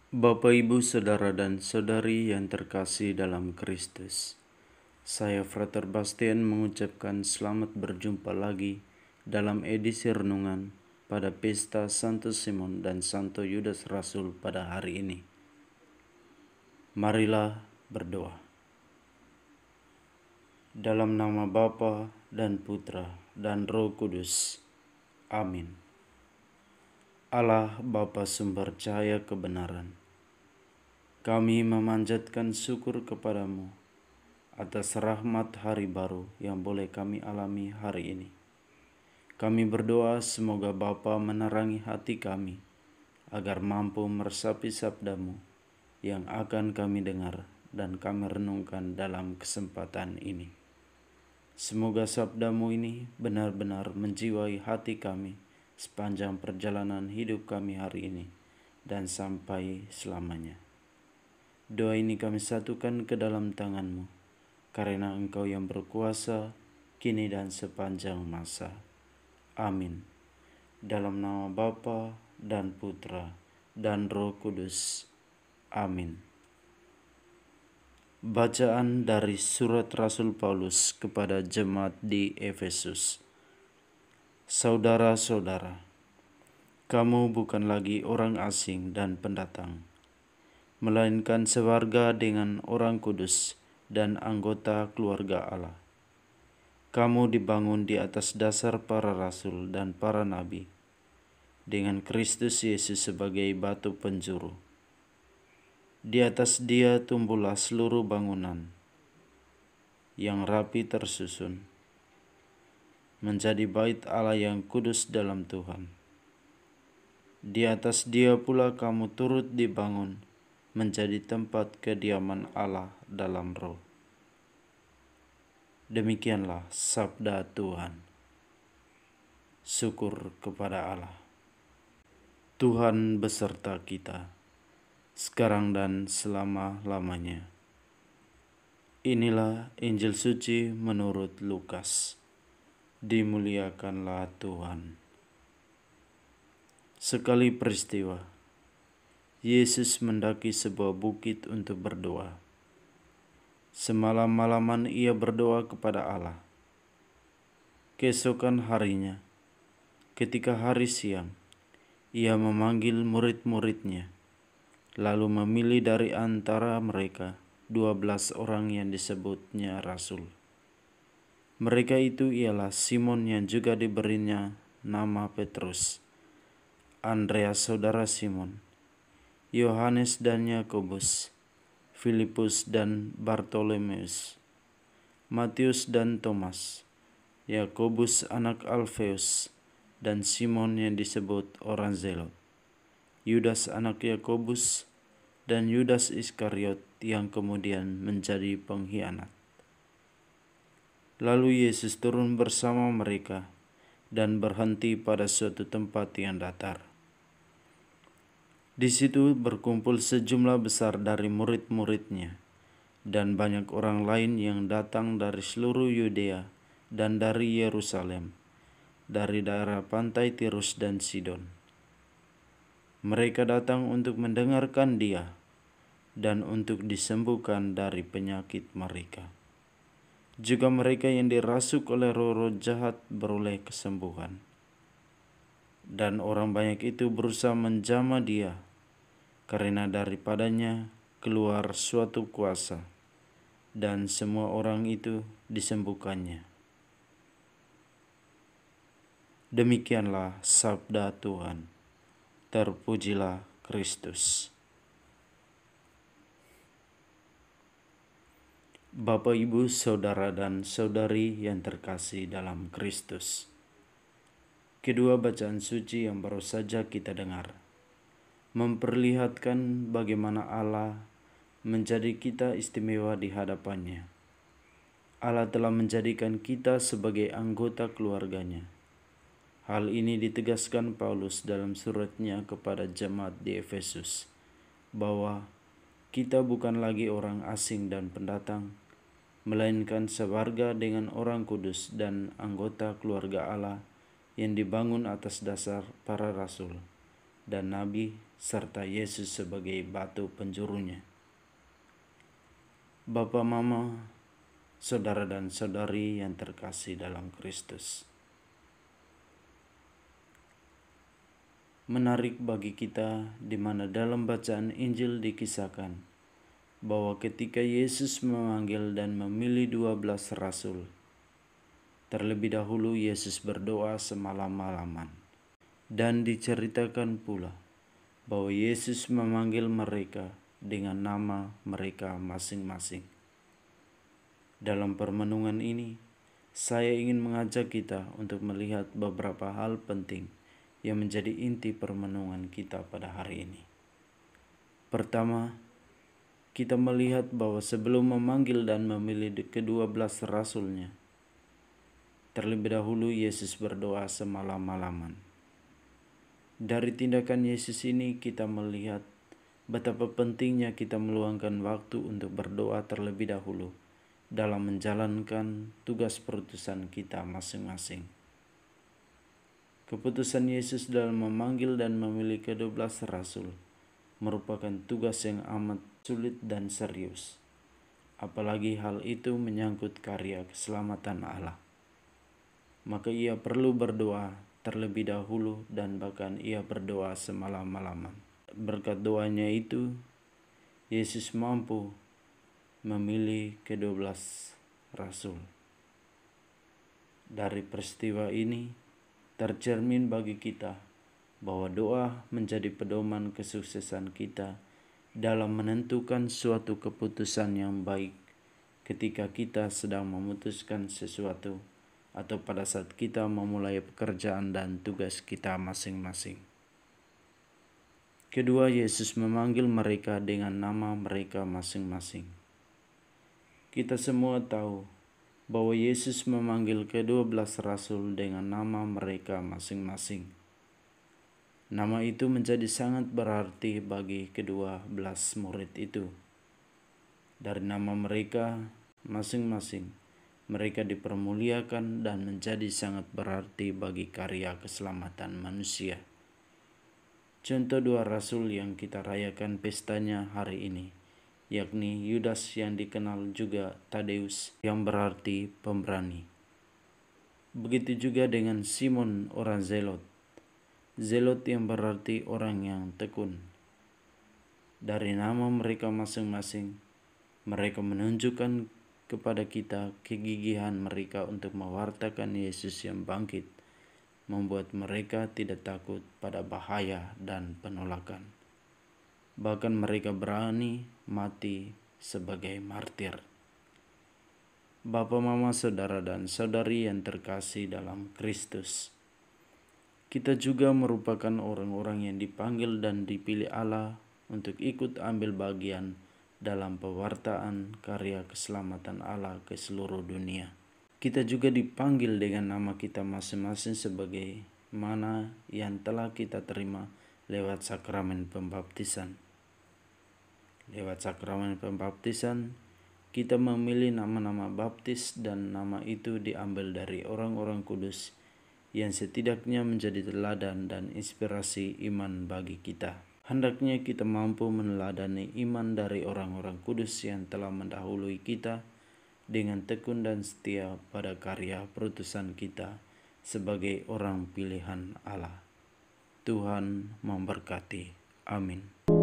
Bapak, Ibu, Saudara dan Saudari yang terkasih dalam Kristus, saya Frater Bastian mengucapkan selamat berjumpa lagi dalam edisi renungan pada pesta Santo Simon dan Santo Yudas Rasul pada hari ini. Marilah berdoa. Dalam nama Bapa dan Putra dan Roh Kudus. Amin. Allah Bapa sumber cahaya kebenaran, kami memanjatkan syukur kepadamu atas rahmat hari baru yang boleh kami alami hari ini. Kami berdoa semoga Bapa menerangi hati kami agar mampu meresapi sabdamu yang akan kami dengar dan kami renungkan dalam kesempatan ini. Semoga sabdamu ini benar-benar menjiwai hati kami sepanjang perjalanan hidup kami hari ini dan sampai selamanya. Doa ini kami satukan ke dalam tangan-Mu, karena Engkau yang berkuasa, kini dan sepanjang masa. Amin. Dalam nama Bapa dan Putra dan Roh Kudus. Amin. Bacaan dari surat Rasul Paulus kepada jemaat di Efesus. Saudara-saudara, kamu bukan lagi orang asing dan pendatang, melainkan sewarga dengan orang kudus dan anggota keluarga Allah. Kamu dibangun di atas dasar para rasul dan para nabi, dengan Kristus Yesus sebagai batu penjuru. Di atas Dia tumbuhlah seluruh bangunan yang rapi tersusun, menjadi bait Allah yang kudus dalam Tuhan. Di atas Dia pula kamu turut dibangun menjadi tempat kediaman Allah dalam Roh. Demikianlah sabda Tuhan. Syukur kepada Allah. Tuhan beserta kita, sekarang dan selama-lamanya. Inilah Injil suci menurut Lukas. Dimuliakanlah Tuhan. Sekali peristiwa, Yesus mendaki sebuah bukit untuk berdoa. Semalam-malaman ia berdoa kepada Allah. Keesokan harinya, ketika hari siang, ia memanggil murid-muridnya, lalu memilih dari antara mereka 12 orang yang disebutnya rasul. Mereka itu ialah Simon yang juga diberinya nama Petrus, Andreas saudara Simon, Yohanes dan Yakobus, Filipus dan Bartolomeus, Matius dan Thomas, Yakobus anak Alfeus, dan Simon yang disebut orang Zelot, Yudas anak Yakobus, dan Yudas Iskariot yang kemudian menjadi pengkhianat. Lalu Yesus turun bersama mereka dan berhenti pada suatu tempat yang datar. Di situ berkumpul sejumlah besar dari murid-muridnya dan banyak orang lain yang datang dari seluruh Yudea dan dari Yerusalem, dari daerah pantai Tirus dan Sidon. Mereka datang untuk mendengarkan Dia dan untuk disembuhkan dari penyakit mereka. Juga mereka yang dirasuk oleh roh-roh jahat beroleh kesembuhan. Dan orang banyak itu berusaha menjamah Dia, karena daripadanya keluar suatu kuasa, dan semua orang itu disembuhkannya. Demikianlah sabda Tuhan. Terpujilah Kristus. Bapak, Ibu, Saudara dan Saudari yang terkasih dalam Kristus. Kedua bacaan suci yang baru saja kita dengar memperlihatkan bagaimana Allah menjadi kita istimewa di hadapannya. Allah telah menjadikan kita sebagai anggota keluarganya. Hal ini ditegaskan Paulus dalam suratnya kepada jemaat di Efesus, bahwa kita bukan lagi orang asing dan pendatang, melainkan sewarga dengan orang kudus dan anggota keluarga Allah yang dibangun atas dasar para rasul dan nabi, serta Yesus sebagai batu penjurunya. Bapa, Mama, saudara dan saudari yang terkasih dalam Kristus, menarik bagi kita di mana dalam bacaan Injil dikisahkan bahwa ketika Yesus memanggil dan memilih 12 rasul, terlebih dahulu Yesus berdoa semalam-malaman. Dan diceritakan pula bahwa Yesus memanggil mereka dengan nama mereka masing-masing. Dalam permenungan ini, saya ingin mengajak kita untuk melihat beberapa hal penting yang menjadi inti permenungan kita pada hari ini. Pertama, kita melihat bahwa sebelum memanggil dan memilih ke-12 rasulnya, terlebih dahulu Yesus berdoa semalam-malaman. Dari tindakan Yesus ini kita melihat betapa pentingnya kita meluangkan waktu untuk berdoa terlebih dahulu dalam menjalankan tugas perutusan kita masing-masing. Keputusan Yesus dalam memanggil dan memilih ke-12 rasul merupakan tugas yang amat sulit dan serius. Apalagi hal itu menyangkut karya keselamatan Allah. Maka ia perlu berdoa terlebih dahulu dan bahkan ia berdoa semalam-malaman. Berkat doanya itu, Yesus mampu memilih ke-12 rasul. Dari peristiwa ini tercermin bagi kita bahwa doa menjadi pedoman kesuksesan kita dalam menentukan suatu keputusan yang baik ketika kita sedang memutuskan sesuatu atau pada saat kita memulai pekerjaan dan tugas kita masing-masing. Kedua, Yesus memanggil mereka dengan nama mereka masing-masing. Kita semua tahu bahwa Yesus memanggil ke-12 rasul dengan nama mereka masing-masing. Nama itu menjadi sangat berarti bagi ke-12 murid itu. Dari nama mereka masing-masing, mereka dipermuliakan dan menjadi sangat berarti bagi karya keselamatan manusia. Contoh 2 rasul yang kita rayakan pestanya hari ini, yakni Yudas yang dikenal juga Tadeus yang berarti pemberani. Begitu juga dengan Simon orang Zelot. Zelot yang berarti orang yang tekun. Dari nama mereka masing-masing, mereka menunjukkan kepada kita kegigihan mereka untuk mewartakan Yesus yang bangkit, membuat mereka tidak takut pada bahaya dan penolakan. Bahkan mereka berani mati sebagai martir. Bapa, Mama, saudara dan saudari yang terkasih dalam Kristus, kita juga merupakan orang-orang yang dipanggil dan dipilih Allah untuk ikut ambil bagian dalam pewartaan karya keselamatan Allah ke seluruh dunia. Kita juga dipanggil dengan nama kita masing-masing sebagai mana yang telah kita terima lewat sakramen pembaptisan. Lewat sakramen pembaptisan, kita memilih nama-nama baptis dan nama itu diambil dari orang-orang kudus yang setidaknya menjadi teladan dan inspirasi iman bagi kita. Hendaknya kita mampu meneladani iman dari orang-orang kudus yang telah mendahului kita dengan tekun dan setia pada karya perutusan kita sebagai orang pilihan Allah. Tuhan memberkati. Amin.